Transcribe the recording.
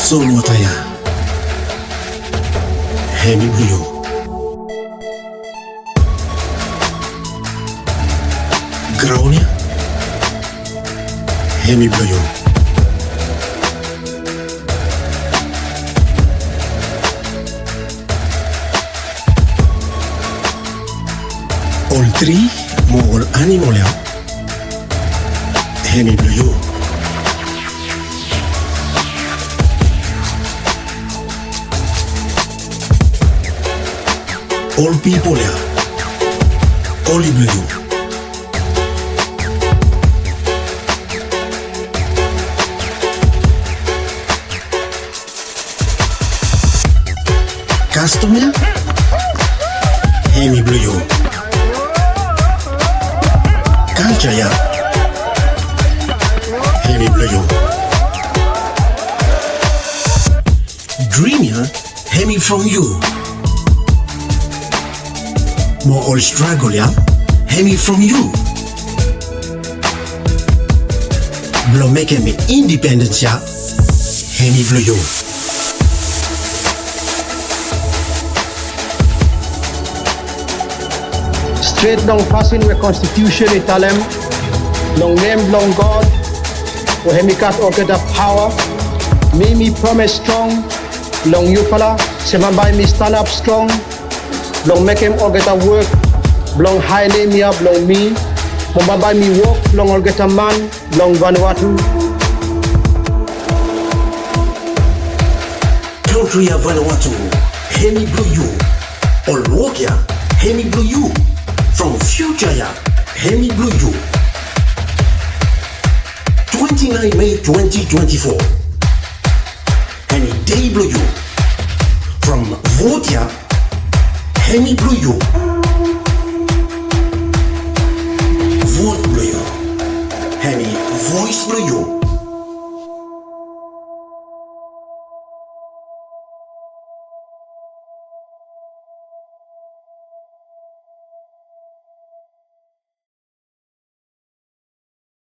Solwataya Hemi Blue Graunia Hemi Blue All three more animalia Hemi Blue All people here, all blue. Customer, Hemi blue. Culture here, Hemi blue. Dream here, Hemi from you. More all struggle, yeah? Hemi from you. Blow make me independence, yeah? Hemi blue you. Straight long passing with constitution Italem. Long name, long God. We Hemi cat or get the power. Me promise strong. Long you fella. Seven by me stand up strong. Blong make him all get a work, blong high name ya, blong me, mama buy me work, blong all get a man, blong Vanuatu. Country ya Vanuatu, Hemi blue you. All work ya, Hemi blue you. From future ya, Hemi blue you. 29 May 2024. Hemi day blue you. From vote ya. Hemi blue you. Vote blue you. Hemi voice blue you.